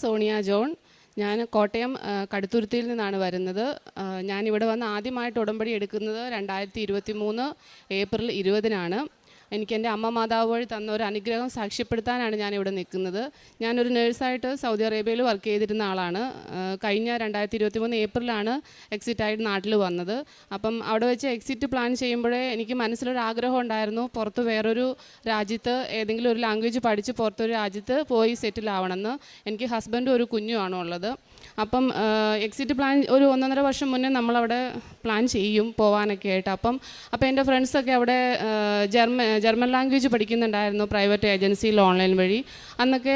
Sonia John. ഞാൻ കോട്ടയം കടുത്തുരുത്തിയിൽ നിന്നാണ് വരുന്നത്. ഞാനിവിടെ വന്ന് ആദ്യമായിട്ട് ഉടമ്പടി എടുക്കുന്നത് 2023 ഏപ്രിൽ 20-നാണ്. എനിക്ക് എൻ്റെ അമ്മ മാതാവ് വഴി തന്ന ഒരു അനുഗ്രഹം സാക്ഷ്യപ്പെടുത്താനാണ് ഞാനിവിടെ നിൽക്കുന്നത്. ഞാനൊരു നേഴ്സായിട്ട് സൗദി അറേബ്യയിൽ വർക്ക് ചെയ്തിരുന്ന ആളാണ്. കഴിഞ്ഞ 2023 ഏപ്രിലാണ് എക്സിറ്റായിട്ട് നാട്ടിൽ വന്നത്. അപ്പം അവിടെ വെച്ച് എക്സിറ്റ് പ്ലാൻ ചെയ്യുമ്പോഴേ എനിക്ക് മനസ്സിലൊരു ആഗ്രഹം ഉണ്ടായിരുന്നു, പുറത്ത് വേറൊരു രാജ്യത്ത് ഏതെങ്കിലും ഒരു ലാംഗ്വേജ് പഠിച്ച് പുറത്തൊരു രാജ്യത്ത് പോയി സെറ്റിൽ ആവണമെന്ന്. എനിക്ക് ഹസ്ബൻഡും ഒരു കുഞ്ഞുമാണ് ഉള്ളത്. അപ്പം എക്സിറ്റ് പ്ലാൻ ഒരു 1.5 വർഷം മുന്നേ നമ്മളവിടെ പ്ലാൻ ചെയ്യും പോകാനൊക്കെ ആയിട്ട്. അപ്പം എൻ്റെ ഫ്രണ്ട്സൊക്കെ അവിടെ ജർമ്മൻ ലാംഗ്വേജ് പഠിക്കുന്നുണ്ടായിരുന്നു പ്രൈവറ്റ് ഏജൻസിയിൽ ഓൺലൈൻ വഴി. അന്നൊക്കെ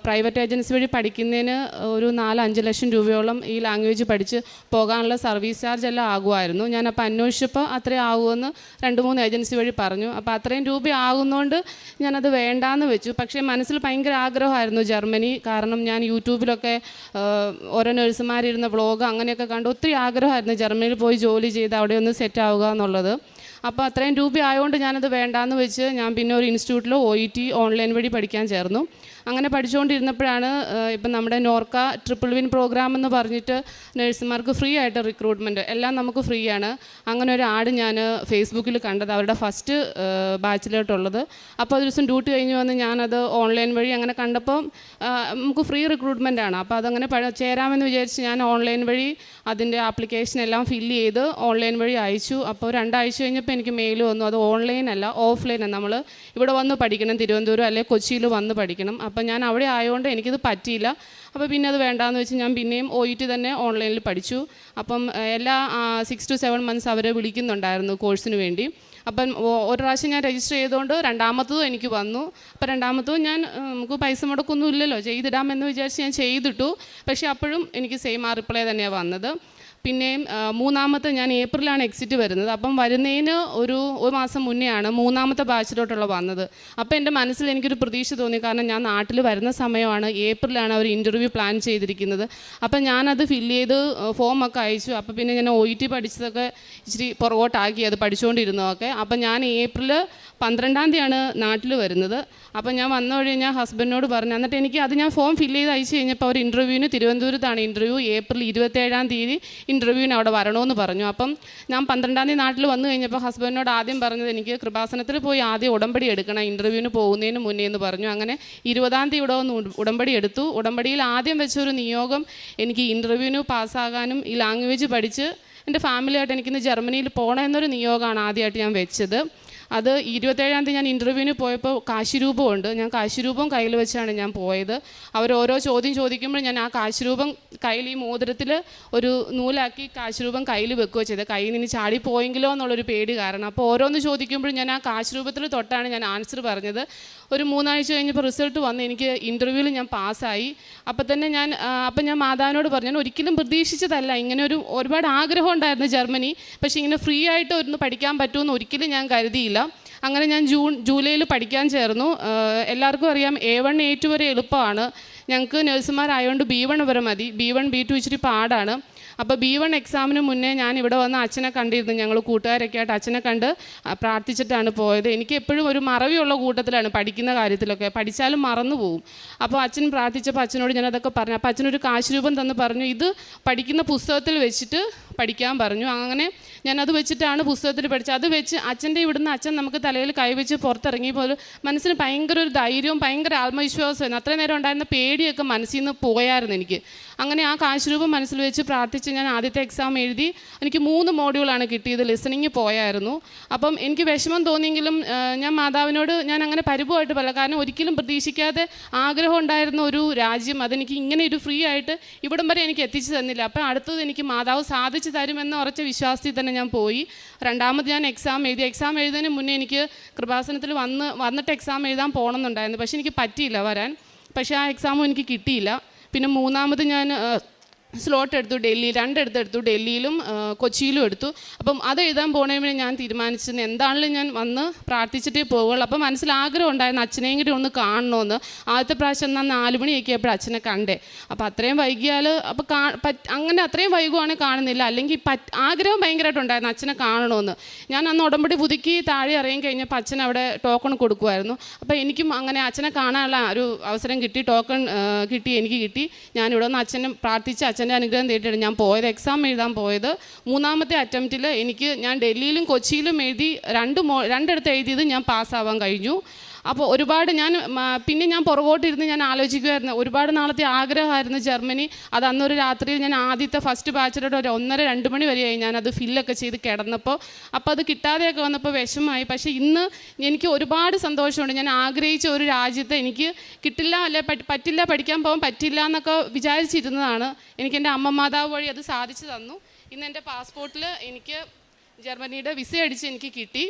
പ്രൈവറ്റ് ഏജൻസി വഴി പഠിക്കുന്നതിന് ഒരു 4-5 ലക്ഷം രൂപയോളം ഈ ലാംഗ്വേജ് പഠിച്ച് പോകാനുള്ള സർവീസ് ചാർജ് എല്ലാം ആകുമായിരുന്നു. ഞാനപ്പോൾ അന്വേഷിച്ചപ്പോൾ അത്രയും ആകുമെന്ന് 2-3 ഏജൻസി വഴി പറഞ്ഞു. അപ്പോൾ അത്രയും രൂപ ആകുന്നതുകൊണ്ട് ഞാനത് വേണ്ടാന്ന് വെച്ചു. പക്ഷേ മനസ്സിൽ ഭയങ്കര ആഗ്രഹമായിരുന്നു ജർമ്മനി. കാരണം ഞാൻ യൂട്യൂബിലൊക്കെ ഓരോ നഴ്സുമാരിരുന്ന വ്ളോഗ് അങ്ങനെയൊക്കെ കണ്ട് ഒത്തിരി ആഗ്രഹമായിരുന്നു ജർമ്മനിയിൽ പോയി ജോലി ചെയ്ത് അവിടെ ഒന്ന് സെറ്റ് ആവുക എന്നുള്ളത്. അപ്പോൾ അത്രയും രൂപ ആയതുകൊണ്ട് ഞാനത് വേണ്ടാന്ന് വെച്ച് ഞാൻ പിന്നെ ഒരു ഇൻസ്റ്റിറ്റ്യൂട്ടിൽ OET ഓൺലൈൻ വഴി പഠിക്കാൻ ചേർന്നു. അങ്ങനെ പഠിച്ചുകൊണ്ടിരുന്നപ്പോഴാണ് ഇപ്പം നമ്മുടെ നോർക്ക ട്രിപ്പിൾ വിൻ പ്രോഗ്രാം എന്ന് പറഞ്ഞിട്ട് നഴ്സുമാർക്ക് ഫ്രീ ആയിട്ട് റിക്രൂട്ട്മെൻറ്റ് എല്ലാം നമുക്ക് ഫ്രീ ആണ്. അങ്ങനെ ഒരു ആഡ് ഞാൻ ഫേസ്ബുക്കിൽ കണ്ടത്, അവരുടെ ഫസ്റ്റ് ബാച്ചിലോട്ടുള്ളത്. അപ്പോൾ ഒരു ദിവസം ഡ്യൂട്ടി കഴിഞ്ഞ് വന്ന് ഞാനത് ഓൺലൈൻ വഴി അങ്ങനെ കണ്ടപ്പോൾ നമുക്ക് ഫ്രീ റിക്രൂട്ട്മെൻ്റ് ആണ്. അപ്പോൾ അതങ്ങനെ ചേരാമെന്ന് വിചാരിച്ച് ഞാൻ ഓൺലൈൻ വഴി അതിൻ്റെ ആപ്ലിക്കേഷൻ എല്ലാം ഫില്ല് ചെയ്ത് ഓൺലൈൻ വഴി അയച്ചു. അപ്പോൾ 2 ആഴ്ച കഴിഞ്ഞപ്പോൾ എനിക്ക് മെയിൽ വന്നു, അത് ഓൺലൈൻ അല്ല ഓഫ്ലൈനാണ്, നമ്മൾ ഇവിടെ വന്ന് പഠിക്കണം, തിരുവനന്തപുരം അല്ലെങ്കിൽ കൊച്ചിയിൽ വന്ന് പഠിക്കണം. അപ്പം ഞാൻ അവിടെ ആയതുകൊണ്ട് എനിക്കിത് പറ്റിയില്ല. അപ്പോൾ പിന്നെ അത് വേണ്ടാന്ന് വെച്ച് ഞാൻ പിന്നെയും OET തന്നെ ഓൺലൈനിൽ പഠിച്ചു. അപ്പം എല്ലാ 6 to 7 months അവർ വിളിക്കുന്നുണ്ടായിരുന്നു കോഴ്സിന് വേണ്ടി. അപ്പം ഒരു പ്രാവശ്യം ഞാൻ രജിസ്റ്റർ ചെയ്തുകൊണ്ട് രണ്ടാമത്തതും എനിക്ക് വന്നു. അപ്പോൾ രണ്ടാമത്തതും ഞാൻ നമുക്ക് പൈസ മുടക്കൊന്നും ഇല്ലല്ലോ, ചെയ്തിടാമെന്ന് വിചാരിച്ച് ഞാൻ ചെയ്തിട്ടു. പക്ഷേ അപ്പോഴും എനിക്ക് സെയിം ആ റിപ്ലൈ തന്നെയാണ് വന്നത്. പിന്നെയും മൂന്നാമത്തെ ഞാൻ ഏപ്രിലാണ് എക്സിറ്റ് വരുന്നത്. അപ്പം വരുന്നതിന് ഒരു മാസം മുന്നെയാണ് മൂന്നാമത്തെ ബാച്ചിലോട്ടുള്ള വന്നത്. അപ്പോൾ എൻ്റെ മനസ്സിൽ എനിക്കൊരു പ്രതീക്ഷ തോന്നി, കാരണം ഞാൻ നാട്ടിൽ വരുന്ന സമയമാണ്, ഏപ്രിലാണ് അവർ ഇൻ്റർവ്യൂ പ്ലാൻ ചെയ്തിരിക്കുന്നത്. അപ്പം ഞാനത് ഫില്ല് ചെയ്ത് ഫോമൊക്കെ അയച്ചു. അപ്പോൾ പിന്നെ ഞാൻ OET പഠിച്ചതൊക്കെ ഇച്ചിരി പുറകോട്ടാക്കി, അത് പഠിച്ചുകൊണ്ടിരുന്നതൊക്കെ. അപ്പം ഞാൻ ഏപ്രിൽ 12-ാം തീയതിയാണ് നാട്ടിൽ വരുന്നത്. അപ്പം ഞാൻ വന്ന വഴി ഞാൻ ഹസ്ബൻഡിനോട് പറഞ്ഞു. എന്നിട്ട് എനിക്ക് അത് ഞാൻ ഫോം ഫില്ല് ചെയ്ത് അയച്ചു കഴിഞ്ഞപ്പോൾ അവർ ഇൻ്റർവ്യൂവിന് തിരുവനന്തപുരത്താണ് ഇൻ്റർവ്യൂ, ഏപ്രിൽ 27-ാം തീയതി ഇൻ്റർവ്യൂവിന് അവിടെ വരണമെന്ന് പറഞ്ഞു. അപ്പം ഞാൻ 12-ാം തീയതി നാട്ടിൽ വന്നു കഴിഞ്ഞപ്പോൾ ഹസ്ബൻഡിനോട് ആദ്യം പറഞ്ഞത് എനിക്ക് കൃപാസനത്തിൽ പോയി ആദ്യം ഉടമ്പടി എടുക്കണം ഇൻ്റർവ്യൂവിന് പോകുന്നതിന് മുന്നേ എന്ന് പറഞ്ഞു. അങ്ങനെ 20-ാം തീയതി ഇവിടെ വന്ന് ഉടമ്പടി എടുത്തു. ഉടമ്പടിയിൽ ആദ്യം വെച്ചൊരു നിയോഗം എനിക്ക് ഇൻ്റർവ്യൂവിന് പാസ്സാകാനും ഈ ലാംഗ്വേജ് പഠിച്ച് എൻ്റെ ഫാമിലിയായിട്ട് എനിക്കിന്ന് ജർമ്മനിയിൽ പോകണമെന്നൊരു നിയോഗമാണ് ആദ്യമായിട്ട് ഞാൻ വെച്ചത്. അത് 27-ാം തീയതി ഞാൻ ഇൻ്റർവ്യൂവിന് പോയപ്പോൾ കാശിരൂപമുണ്ട്, ഞാൻ കാശിരൂപം കയ്യിൽ വെച്ചാണ് ഞാൻ പോയത്. അവർ ഓരോ ചോദ്യം ചോദിക്കുമ്പോൾ ഞാൻ ആ കാശിരൂപം കയ്യിൽ ഈ മോതിരത്തിൽ ഒരു നൂലാക്കി കാശിരൂപം കയ്യിൽ വെക്കുകയോ ചെയ്തത്, കയ്യിൽ നിന്ന് ചാടിപ്പോയെങ്കിലോ എന്നുള്ളൊരു പേടി കാരണം. അപ്പോൾ ഓരോന്ന് ചോദിക്കുമ്പോഴും ഞാൻ ആ കാശിരൂപത്തിൽ തൊട്ടാണ് ഞാൻ ആൻസർ പറഞ്ഞത്. ഒരു 3 ആഴ്ച കഴിഞ്ഞപ്പോൾ റിസൾട്ട് വന്ന് എനിക്ക് ഇൻ്റർവ്യൂവിൽ ഞാൻ പാസ്സായി. അപ്പം തന്നെ ഞാൻ മാതാവിനോട് പറഞ്ഞു, ഞാൻ ഒരിക്കലും പ്രതീക്ഷിച്ചതല്ല, ഇങ്ങനെ ഒരുപാട് ആഗ്രഹം ഉണ്ടായിരുന്നു ജർമ്മനി, പക്ഷേ ഇങ്ങനെ ഫ്രീ ആയിട്ട് ഒന്ന് പഠിക്കാൻ പറ്റുമെന്ന് ഒരിക്കലും ഞാൻ കരുതിയില്ല. അങ്ങനെ ഞാൻ ജൂലൈയിൽ പഠിക്കാൻ ചേർന്നു. എല്ലാവർക്കും അറിയാം A1 A2 വരെ എളുപ്പമാണ്. ഞങ്ങൾക്ക് നഴ്സുമാരായതുകൊണ്ട് B1 വരെ മതി. B1 B2 ഇച്ചിരി പാടാണ്. അപ്പോൾ B1 എക്സാമിന് മുന്നേ ഞാൻ ഇവിടെ വന്ന് അച്ഛനെ കണ്ടിരുന്നു. ഞങ്ങൾ കൂട്ടുകാരൊക്കെ ആയിട്ട് അച്ഛനെ കണ്ട് പ്രാർത്ഥിച്ചിട്ടാണ് പോയത്. എനിക്ക് എപ്പോഴും ഒരു മറവിയുള്ള കൂട്ടത്തിലാണ് പഠിക്കുന്ന കാര്യത്തിലൊക്കെ, പഠിച്ചാലും മറന്നു പോകും. അപ്പോൾ അച്ഛൻ പ്രാർത്ഥിച്ചപ്പോൾ അച്ഛനോട് ഞാനതൊക്കെ പറഞ്ഞു. അപ്പോൾ അച്ഛനൊരു കാശുരൂപം തന്ന് പറഞ്ഞു, ഇത് പഠിക്കുന്ന പുസ്തകത്തിൽ വെച്ചിട്ട് പഠിക്കാൻ പറഞ്ഞു. അങ്ങനെ ഞാനത് വെച്ചിട്ടാണ് പുസ്തകത്തിൽ പഠിച്ചത്. അത് വെച്ച് അച്ഛൻ്റെ ഇവിടുന്ന് അച്ഛൻ നമുക്ക് തലയിൽ കൈവച്ച് പുറത്തിറങ്ങിയപ്പോൾ മനസ്സിന് ഭയങ്കര ഒരു ധൈര്യവും ഭയങ്കര ആത്മവിശ്വാസമായിരുന്നു. അത്രയും നേരം ഉണ്ടായിരുന്ന പേടിയൊക്കെ മനസ്സിൽ നിന്ന് പോയായിരുന്നു എനിക്ക്. അങ്ങനെ ആ കാശുരൂപം മനസ്സിൽ വെച്ച് പ്രാർത്ഥിച്ച് ഞാൻ ആദ്യത്തെ എക്സാം എഴുതി. എനിക്ക് 3 മോഡ്യൂളാണ് കിട്ടിയത്, ലിസണിങ് പോയായിരുന്നു. അപ്പം എനിക്ക് വിഷമം തോന്നിയെങ്കിലും ഞാൻ മാതാവിനോട് ഞാൻ അങ്ങനെ പരിഭവമായിട്ട് പറയില്ല, കാരണം ഒരിക്കലും പ്രതീക്ഷിക്കാതെ ആഗ്രഹം ഉണ്ടായിരുന്ന ഒരു രാജ്യം അതെനിക്ക് ഇങ്ങനെ ഒരു ഫ്രീ ആയിട്ട് ഇവിടം വരെ എനിക്ക് എത്തിച്ചു തന്നില്ല. അപ്പം അടുത്തത് എനിക്ക് മാതാവ് സാധിച്ചു തരുമെന്ന് ഉറച്ച വിശ്വാസത്തിൽ തന്നെ ഞാൻ പോയി. രണ്ടാമത് ഞാൻ എക്സാം എഴുതി. എക്സാം എഴുതുന്നതിന് മുന്നേ എനിക്ക് കൃപാസനത്തിൽ വന്നിട്ട് എക്സാം എഴുതാൻ പോകണമെന്നുണ്ടായിരുന്നു, പക്ഷേ എനിക്ക് പറ്റിയില്ല വരാൻ. പക്ഷേ ആ എക്സാമും എനിക്ക് കിട്ടിയില്ല. പിന്നെ മൂന്നാമത് ഞാൻ സ്ലോട്ട് എടുത്തു, രണ്ടിടത്തെടുത്തു, ഡൽഹിയിലും കൊച്ചിയിലും എടുത്തു. അപ്പം അത് എഴുതാൻ പോണേ ഞാൻ തീരുമാനിച്ചത് എന്താണെങ്കിലും ഞാൻ വന്ന് പ്രാർത്ഥിച്ചിട്ടേ പോകുള്ളൂ. അപ്പം മനസ്സിൽ ആഗ്രഹം ഉണ്ടായിരുന്നു അച്ഛനെയും കൂടി ഒന്ന് കാണണമെന്ന്. ആദ്യത്തെ പ്രാവശ്യം എന്നാൽ 4 മണിയൊക്കെ ആയപ്പോൾ അച്ഛനെ കണ്ടേ. അപ്പോൾ അത്രയും വൈകിയാൽ അപ്പോൾ അങ്ങനെ അത്രയും വൈകുവാണെങ്കിൽ കാണുന്നില്ല, അല്ലെങ്കിൽ ആഗ്രഹം ഭയങ്കരമായിട്ടുണ്ടായിരുന്നു അച്ഛനെ കാണണമെന്ന്. ഞാൻ അന്ന് ഉടമ്പടി പുതുക്കി താഴെ ഇറങ്ങി കഴിഞ്ഞപ്പോൾ അച്ഛൻ അവിടെ ടോക്കൺ കൊടുക്കുമായിരുന്നു. അപ്പോൾ എനിക്കും അങ്ങനെ അച്ഛനെ കാണാനുള്ള ഒരു അവസരം കിട്ടി, ടോക്കൺ എനിക്ക് കിട്ടി. ഞാനിവിടെ നിന്ന് അച്ഛനെ പ്രാർത്ഥിച്ച് അച്ഛൻ്റെ അനുഗ്രഹം തേടിയിട്ടാണ് ഞാൻ പോയത്. എക്സാം എഴുതാൻ പോയത് 3ാമത്തെ അറ്റംപ്റ്റിൽ ഞാൻ ഡൽഹിയിലും കൊച്ചിയിലും എഴുതി രണ്ടിടത്ത് എഴുതിയത് ഞാൻ പാസ്സാവാൻ കഴിഞ്ഞു. അപ്പോൾ ഒരുപാട് പിന്നെ ഞാൻ പുറകോട്ടിരുന്ന് ഞാൻ ആലോചിക്കുമായിരുന്നു. ഒരുപാട് നാളത്തെ ആഗ്രഹമായിരുന്നു ജർമ്മനി. അത് അന്നൊരു രാത്രിയിൽ ഞാൻ ആദ്യത്തെ ഫസ്റ്റ് ബാച്ചിലോട്ട് ഒരു 1:30-2 മണി വരെയായി ഞാനത് ഫില്ലൊക്കെ ചെയ്ത് കിടന്നപ്പോൾ. അപ്പോൾ അത് കിട്ടാതെയൊക്കെ വന്നപ്പോൾ വിഷമമായി. പക്ഷേ ഇന്ന് എനിക്ക് ഒരുപാട് സന്തോഷമുണ്ട്. ഞാൻ ആഗ്രഹിച്ച ഒരു രാജ്യത്ത് എനിക്ക് കിട്ടില്ല, അല്ലെ പറ്റില്ല, പഠിക്കാൻ പോകാൻ പറ്റില്ല എന്നൊക്കെ വിചാരിച്ചിരുന്നതാണ്. എനിക്ക് എൻ്റെ അമ്മ മാതാവ് വഴി അത് സാധിച്ചു തന്നു. ഇന്ന് എൻ്റെ പാസ്പോർട്ടിൽ എനിക്ക് ജർമ്മനിയുടെ വിസ അടിച്ച് എനിക്ക് കിട്ടി.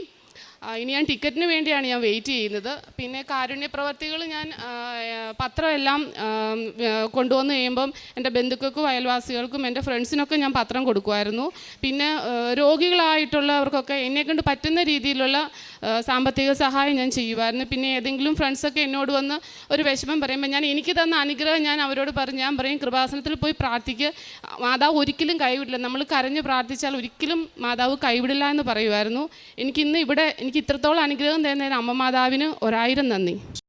ഇനി ഞാൻ ടിക്കറ്റിന് വേണ്ടിയാണ് ഞാൻ വെയിറ്റ് ചെയ്യുന്നത്. പിന്നെ കാരുണ്യ പ്രവർത്തികൾ ഞാൻ പത്രമെല്ലാം കൊണ്ടുവന്ന് കഴിയുമ്പം എൻ്റെ ബന്ധുക്കൾക്കും അയൽവാസികൾക്കും എൻ്റെ ഫ്രണ്ട്സിനൊക്കെ ഞാൻ പത്രം കൊടുക്കുമായിരുന്നു. പിന്നെ രോഗികളായിട്ടുള്ളവർക്കൊക്കെ എന്നെക്കൊണ്ട് പറ്റുന്ന രീതിയിലുള്ള സാമ്പത്തിക സഹായം ഞാൻ ചെയ്യുമായിരുന്നു. പിന്നെ ഏതെങ്കിലും ഫ്രണ്ട്സൊക്കെ എന്നോട് വന്ന് ഒരു വിഷമം പറയുമ്പോൾ എനിക്ക് തന്ന അനുഗ്രഹം ഞാൻ അവരോട് ഞാൻ പറയും കൃപാസനത്തിൽ പോയി പ്രാർത്ഥിക്കുക, മാതാവ് ഒരിക്കലും കൈവിടില്ല, നമ്മൾ കരഞ്ഞ് പ്രാർത്ഥിച്ചാൽ ഒരിക്കലും മാതാവ് കൈവിടില്ല എന്ന് പറയുമായിരുന്നു. എനിക്കിന്ന് ഇവിടെ എനിക്ക് ഇത്രത്തോളം അനുഗ്രഹം തരുന്നതിന് അമ്മ മാതാവിന് 1000 നന്ദി.